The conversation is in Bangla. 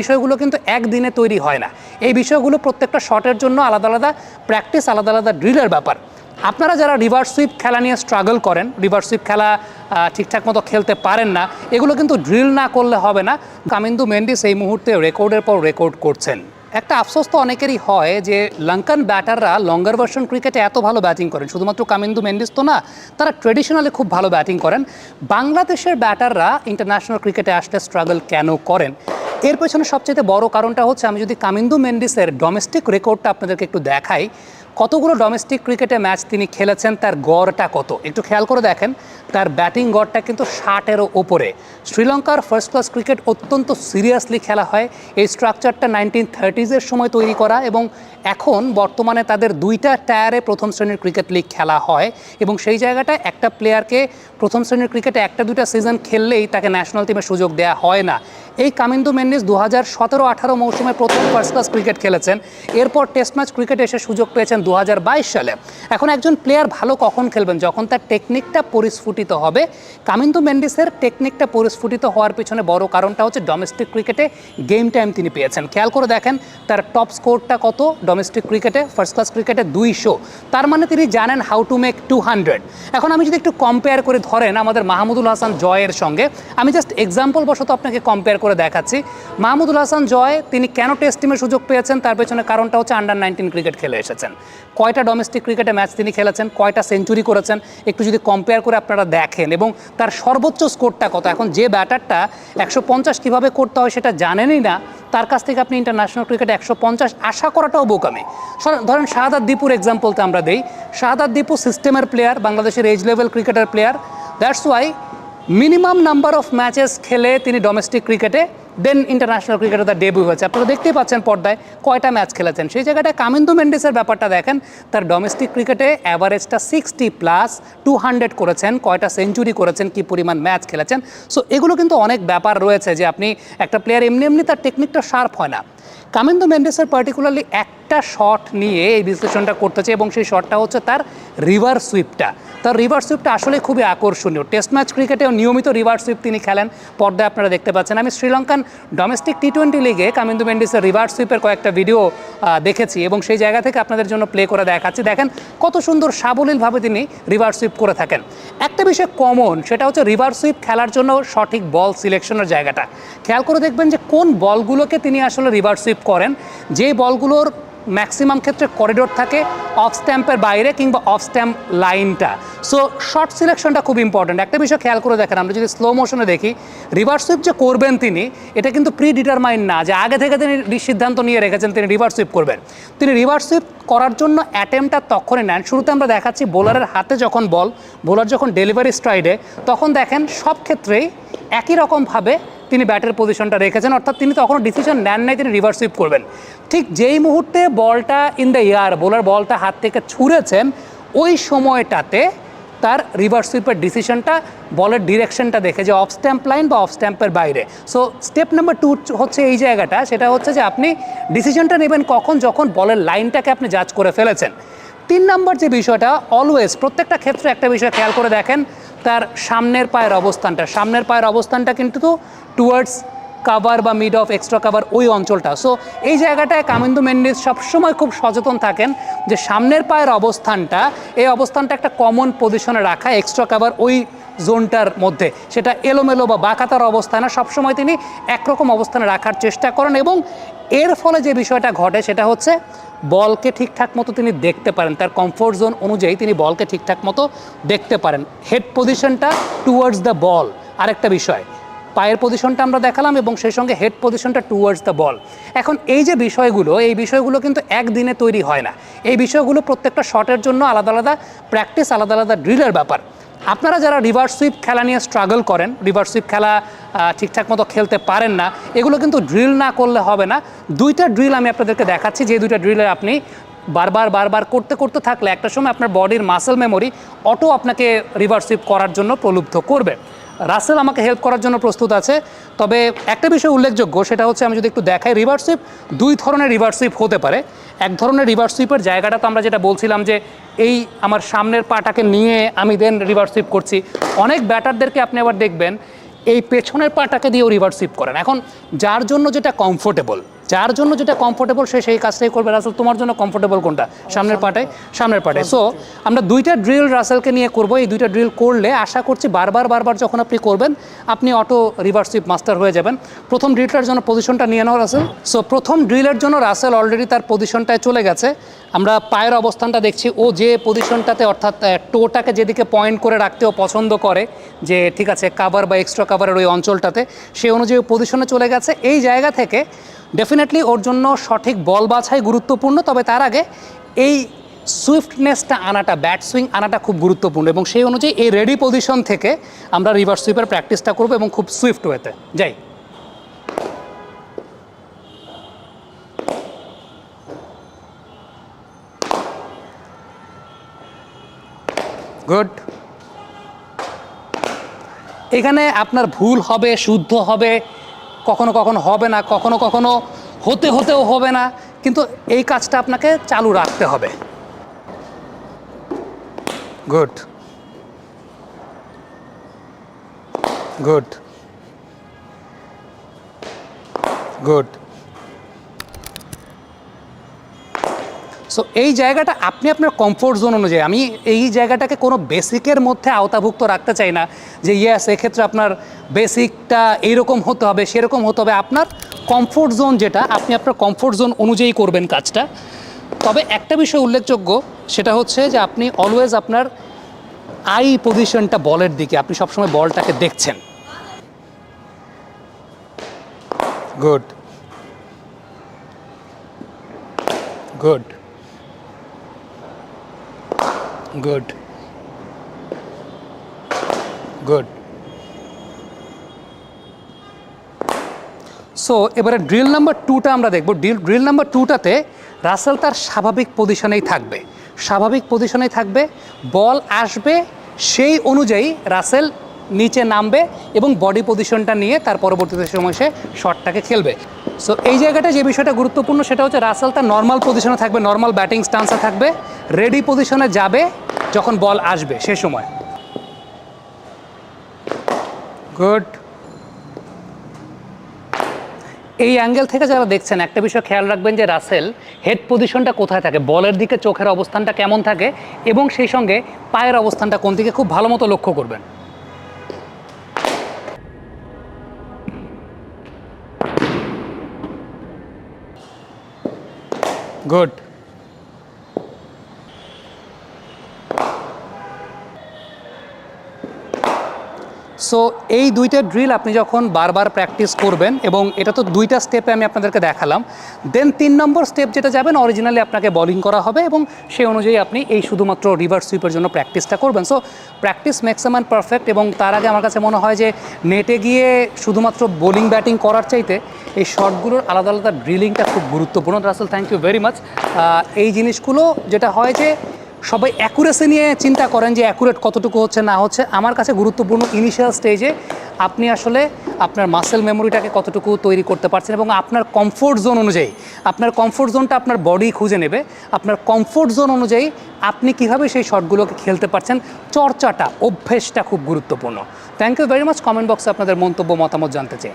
বিষয়গুলো কিন্তু একদিনে তৈরি হয় না। এই বিষয়গুলো প্রত্যেকটা শটের জন্য আলাদা আলাদা প্র্যাকটিস, আলাদা আলাদা ড্রিলের ব্যাপার। আপনারা যারা রিভার্স সুইপ খেলা নিয়ে স্ট্রাগল করেন, রিভার্স সুইপ খেলা ঠিকঠাক মতো খেলতে পারেন না, এগুলো কিন্তু ড্রিল না করলে হবে না। কামিন্দু মেন্ডিস এই মুহূর্তে রেকর্ডের পর রেকর্ড করছেন। একটা আফসোস তো অনেকেরই হয় যে লঙ্কান ব্যাটাররা লঙ্গার ভার্সন ক্রিকেটে এত ভালো ব্যাটিং করেন, শুধুমাত্র কামিন্দু মেন্ডিস তো না, তারা ট্রেডিশনালি খুব ভালো ব্যাটিং করেন। বাংলাদেশের ব্যাটাররা ইন্টারন্যাশনাল ক্রিকেটে আসলে স্ট্রাগল কেন করেন? এর পেছনে সবচেয়ে বড় কারণটা হচ্ছে, আমি যদি কামিন্দু মেন্ডিসের ডোমেস্টিক রেকর্ডটা আপনাদেরকে একটু দেখাই, কতগুলো ডোমেস্টিক ক্রিকেটে ম্যাচ তিনি খেলেছেন, তার গড়টা কত একটু খেয়াল করে দেখেন। তার ব্যাটিং গড়টা কিন্তু 60-এরও ওপরে। শ্রীলঙ্কার ফার্স্ট ক্লাস ক্রিকেট অত্যন্ত সিরিয়াসলি খেলা হয়। এই স্ট্রাকচারটা 1930s সময় তৈরি করা, এবং এখন বর্তমানে তাদের দুইটা টায়ারে প্রথম শ্রেণীর ক্রিকেট লিগ খেলা হয়, এবং সেই জায়গাটায় একটা প্লেয়ারকে প্রথম শ্রেণীর ক্রিকেটে একটা দুইটা সিজন খেললেই তাকে ন্যাশনাল টিমে সুযোগ দেওয়া হয় না। এই কামিন্দু মেন্ডিস 2017-18 মৌসুমে প্রথম ফার্স্ট ক্লাস ক্রিকেট খেলেছেন, এরপর টেস্ট ম্যাচ ক্রিকেটে এসে সুযোগ পেয়েছেন 2022 সালে। এখন একজন প্লেয়ার ভালো কখন খেলবেন? যখন তার টেকনিকটা পরিস্ফুটিত হবে। কামিন্দু মেন্ডিসের টেকনিকটা পরিস্ফুটিত হওয়ার পিছনে বড় কারণটা হচ্ছে ডোমেস্টিক ক্রিকেটে গেম টাইম তিনি পেয়েছেন। খেয়াল করে দেখেন তার টপ স্কোরটা কত ডোমেস্টিক ক্রিকেটে, ফার্স্ট ক্লাস ক্রিকেটে 200। তার মানে তিনি জানেন হাউ টু মেক 200। এখন আমি যদি একটু কম্পেয়ার করে ধরেন আমাদের মাহমুদুল হাসান জয়ের সঙ্গে, আমি জাস্ট এক্সাম্পল বশত আপনাকে কম্পেয়ার করে দেখাচ্ছি। মাহমুদুল হাসান জয় তিনি কেন টেস্ট টিমে সুযোগ পেয়েছেন, তার পেছনে কারণটা হচ্ছে আন্ডার-19 ক্রিকেট খেলে এসেছেন। কয়টা ডোমেস্টিক ক্রিকেটে ম্যাচ তিনি খেলেছেন, কয়টা সেঞ্চুরি করেছেন, একটু যদি কম্পেয়ার করে আপনারা দেখেন, এবং তার সর্বোচ্চ স্কোরটা কত। এখন যে ব্যাটারটা 150 কীভাবে করতে হয় সেটা জানেনই না, তার কাছ থেকে আপনি ইন্টারন্যাশনাল ক্রিকেটে 150 আশা করাটাও বোকামি। ধরেন শাহাদাত দীপুর এক্সাম্পলটা আমরা দেই। শাহাদাত দীপু সিস্টেমের প্লেয়ার, বাংলাদেশের age level cricketer player. That's why minimum number of matches খেলে তিনি ডোমেস্টিক ক্রিকেটে, দেন ইন্টারন্যাশনাল ক্রিকেটে তার ডেবিউ হয়েছে। আপনারা দেখতেই পাচ্ছেন পর্দায় কয়টা ম্যাচ খেলেছেন। সেই জায়গাটায় কামিন্দু মেন্ডিসের ব্যাপারটা দেখেন, তার ডোমেস্টিক ক্রিকেটে অ্যাভারেজটা 60+, 200 করেছেন, কয়টা সেঞ্চুরি করেছেন, কি পরিমাণ ম্যাচ খেলেছেন। সো এগুলো কিন্তু অনেক ব্যাপার রয়েছে যে আপনি একটা প্লেয়ার এমনি এমনি তার টেকনিকটা শার্প হয় না। কামিন্দু মেন্ডিসের পার্টিকুলারলি একটা শট নিয়ে এই বিশ্লেষণটা করতেছে, এবং সেই শটটা হচ্ছে তার রিভার্স সুইপটা। তার রিভার্স সুইপটা আসলে খুবই আকর্ষণীয়। টেস্ট ম্যাচ ক্রিকেটেও নিয়মিত রিভার্স সুইপ তিনি খেলেন, পর্দায় আপনারা দেখতে পাচ্ছেন। আমি শ্রীলঙ্কান ডোমেস্টিক টি-20 লিগে কামিন্দু মেন্ডিসের রিভার্স সুইপের কয়েকটা ভিডিও দেখেছি, এবং সেই জায়গা থেকে আপনাদের জন্য প্লে করে দেখাচ্ছি। দেখেন কত সুন্দর সাবলীলভাবে তিনি রিভার্স সুইপ করে থাকেন। একটা বিষয় কমন, সেটা হচ্ছে রিভার্স সুইপ খেলার জন্য সঠিক বল সিলেকশনের জায়গাটা। খেয়াল করে দেখবেন যে কোন বলগুলোকে তিনি আসলে রিভার্স সুইপ করেন। যে বলগুলোর ম্যাক্সিমাম ক্ষেত্রে করিডোর থাকে অফ স্ট্যাম্পের বাইরে কিংবা অফ স্ট্যাম্প লাইনটা। সো শর্ট সিলেকশনটা খুব ইম্পর্ট্যান্ট। একটা বিষয় খেয়াল করে দেখেন, আমরা যদি স্লো মোশনে দেখি, রিভার্স সুইপ যে করবেন তিনি, এটা কিন্তু প্রি ডিটারমাইন্ড না যে আগে থেকে তিনি সিদ্ধান্ত নিয়ে রেখেছেন তিনি রিভার্স সুইপ করবেন। তিনি রিভার্স সুইপ করার জন্য অ্যাটেম্পটা তখনই নেন। শুরুতে আমরা দেখাচ্ছি বোলারের হাতে যখন বল, বোলার যখন ডেলিভারি স্ট্রাইডে, তখন দেখেন সব ক্ষেত্রেই একই রকমভাবে তিনি ব্যাটের পজিশনটা রেখেছেন, অর্থাৎ তিনি তখনও ডিসিশন নেন নাই তিনি রিভার্স সুইপ করবেন। ঠিক যেই মুহূর্তে বলটা ইন দ্য এয়ার, বোলার বলটা হাত থেকে ছুঁড়েছেন, ওই সময়টাতে তার রিভার্স সুইপের ডিসিশনটা বলের ডিরেকশনটা দেখে যে অফ স্ট্যাম্প লাইন বা অফ স্ট্যাম্পের বাইরে। সো স্টেপ নাম্বার 2 হচ্ছে এই জায়গাটা, সেটা হচ্ছে যে আপনি ডিসিশনটা নেবেন কখন, যখন বলের লাইনটাকে আপনি জাজ করে ফেলেছেন। 3 নম্বর যে বিষয়টা, অলওয়েজ প্রত্যেকটা ক্ষেত্রে একটা বিষয় খেয়াল করে দেখেন, তার সামনের পায়ের অবস্থানটা। সামনের পায়ের অবস্থানটা কিন্তু টুয়ার্ডস কাভার বা মিড অফ এক্সট্রা কাভার, ওই অঞ্চলটা। সো এই জায়গাটায় কামিন্দু মেন্ডিস সবসময় খুব সচেতন থাকেন যে সামনের পায়ের অবস্থানটা, এই অবস্থানটা একটা কমন পজিশনে রাখা এক্সট্রা কাভার ওই জোনটার মধ্যে, সেটা এলোমেলো বা বাঁকাতার অবস্থানে সবসময় তিনি একরকম অবস্থানে রাখার চেষ্টা করেন। এবং এর ফলে যে বিষয়টা ঘটে সেটা হচ্ছে বলকে ঠিকঠাক মতো তিনি দেখতে পারেন, তার কমফোর্ট জোন অনুযায়ী তিনি বলকে ঠিকঠাক মতো দেখতে পারেন। হেড পজিশনটা টুয়ার্ডস দ্য বল আরেকটা বিষয়, পায়ের পজিশনটা আমরা দেখালাম, এবং সেই সঙ্গে হেড পজিশনটা টুয়ার্ডস দ্য বল। এখন এই যে বিষয়গুলো, এই বিষয়গুলো কিন্তু একদিনে তৈরি হয় না। এই বিষয়গুলো প্রত্যেকটা শটের জন্য আলাদা আলাদা প্র্যাকটিস, আলাদা আলাদা ড্রিলের ব্যাপার। আপনারা যারা রিভার্স সুইপ খেলা নিয়ে স্ট্রাগল করেন, রিভার্স সুইপ খেলা ঠিকঠাক মতো খেলতে পারেন না, এগুলো কিন্তু ড্রিল না করলে হবে না। দুইটা ড্রিল আমি আপনাদেরকে দেখাচ্ছি, যে দুইটা ড্রিলে আপনি বারবার করতে করতে থাকলে একটা সময় আপনার বডির মাসেল মেমোরি অটো আপনাকে রিভার্স সুইপ করার জন্য প্রলুব্ধ করবে। রাসেল আমাকে হেল্প করার জন্য প্রস্তুত আছে। তবে একটা বিষয় উল্লেখযোগ্য, সেটা হচ্ছে আমি যদি একটু দেখাই, রিভার্স সুইপ 2 ধরনের রিভার্স সুইপ হতে পারে। এক ধরনের রিভার্স সুইপের জায়গাটা তো আমরা যেটা বলছিলাম যে এই আমার সামনের পাটাকে নিয়ে আমি দেন রিভার্স সুইপ করছি। অনেক ব্যাটারদেরকে আপনি আবার দেখবেন এই পেছনের পাটাকে দিয়েও রিভার্স সুইপ করেন। এখন যার জন্য যেটা কমফোর্টেবল সে সেই কাজটাই করবে। রাসেল, তোমার জন্য কমফোর্টেবল কোনটা? সামনের পাটায়। সো আমরা দুইটা ড্রিল রাসেলকে নিয়ে করব। এই দুইটা ড্রিল করলে আশা করছি বারবার যখন আপনি করবেন আপনি অটো রিভার্স সুইপ মাস্টার হয়ে যাবেন। প্রথম ড্রিলটার জন্য পজিশনটা নিয়ে নাও রাসেল। সো প্রথম ড্রিলের জন্য রাসেল অলরেডি তার পজিশনটায় চলে গেছে। আমরা পায়ের অবস্থানটা দেখছি, ও যে পজিশনটাতে অর্থাৎ টোটাকে যেদিকে পয়েন্ট করে রাখতেও পছন্দ করে, যে ঠিক আছে কাভার বা এক্সট্রা কাভারের ওই অঞ্চলটাতে, সেই অনুযায়ী পজিশনে চলে গেছে। এই জায়গা থেকে ডেফিনেটলি ওর জন্য সঠিক বল বাছাই গুরুত্বপূর্ণ, তবে তার আগে এই সুইফটনেসটা আনাটা, ব্যাট সুইং আনাটা খুব গুরুত্বপূর্ণ, এবং সেই অনুযায়ী এই রেডি পজিশন থেকে আমরা রিভার্স সুইপের প্র্যাকটিসটা করবো এবং খুব সুইফট ওয়েতে যাই। গুড। এখানে আপনার ভুল হবে, শুদ্ধ হবে, কখনো কখনো হবে না, কখনো কখনো হতেও হবে না, কিন্তু এই কাজটা আপনাকে চালু রাখতে হবে। Good good good. সো এই জায়গাটা আপনি আপনার কমফোর্ট জোন অনুযায়ী, আমি এই জায়গাটাকে কোনো বেসিকের মধ্যে আওতাভুক্ত রাখতে চাই না যে ইয়েস এক্ষেত্রে আপনার বেসিকটা এইরকম হতে হবে, সেরকম হতে হবে। আপনার কমফোর্ট জোন যেটা, আপনি আপনার কমফোর্ট জোন অনুযায়ী করবেন কাজটা। তবে একটা বিষয় উল্লেখযোগ্য, সেটা হচ্ছে যে আপনি অলওয়েজ আপনার আই পজিশনটা বলের দিকে, আপনি সবসময় বলটাকে দেখছেন। Good good good good. So এবারে ড্রিল নাম্বার 2টা আমরা দেখব। ড্রিল নাম্বার 2টাতে রাসেল তার স্বাভাবিক পজিশনেই থাকবে, বল আসবে সেই অনুযায়ী রাসেল নিচে নামবে এবং বডি পজিশনটা নিয়ে তার পরবর্তীতে সময় সে শটটাকে খেলবে। সো এই জায়গাটা যে বিষয়টা গুরুত্বপূর্ণ সেটা হচ্ছে রাসেল তার নর্মাল পজিশনে থাকবে, নর্মাল ব্যাটিং স্টান্সে থাকবে, রেডি পজিশনে যাবে যখন বল আসবে সে সময়। গুড। এই অ্যাঙ্গেল থেকে যারা দেখছেন একটা বিষয় খেয়াল রাখবেন যে রাসেল হেড পজিশনটা কোথায় থাকে, বলের দিকে চোখের অবস্থানটা কেমন থাকে, এবং সেই সঙ্গে পায়ের অবস্থানটা কোন দিকে খুব ভালো মতো লক্ষ্য করবেন। গুড। সো এই দুইটা ড্রিল আপনি যখন বারবার প্র্যাকটিস করবেন, এবং এটা তো দুইটা স্টেপে আমি আপনাদেরকে দেখালাম, দেন 3 নম্বর স্টেপ যেটা যাবেন, অরিজিনালি আপনাকে বোলিং করা হবে এবং সেই অনুযায়ী আপনি এই শুধুমাত্র রিভার্স সুইপের জন্য প্র্যাকটিসটা করবেন। So practice makes a man perfect, এবং তার আগে আমার কাছে মনে হয় যে নেটে গিয়ে শুধুমাত্র বোলিং ব্যাটিং করার চাইতে এই শটগুলোর আলাদা আলাদা ড্রিলিংটা খুব গুরুত্বপূর্ণ। Russell, thank you very much. এই জিনিসগুলো যেটা হয় যে সবাই অ্যাকুরেসি নিয়ে চিন্তা করেন যে অ্যাকুরেট কতটুকু হচ্ছে না হচ্ছে, আমার কাছে গুরুত্বপূর্ণ ইনিশিয়াল স্টেজে আপনি আসলে আপনার মাসেল মেমোরিটাকে কতটুকু তৈরি করতে পারছেন, এবং আপনার কমফোর্ট জোন অনুযায়ী, আপনার কমফোর্ট জোনটা আপনার বডি খুঁজে নেবে, আপনার কমফোর্ট জোন অনুযায়ী আপনি কীভাবে সেই শটগুলোকে খেলতে পারছেন, চর্চাটা, অভ্যেসটা খুব গুরুত্বপূর্ণ। Thank you very much. Comment বক্সে আপনাদের মন্তব্য, মতামত জানতে চাই।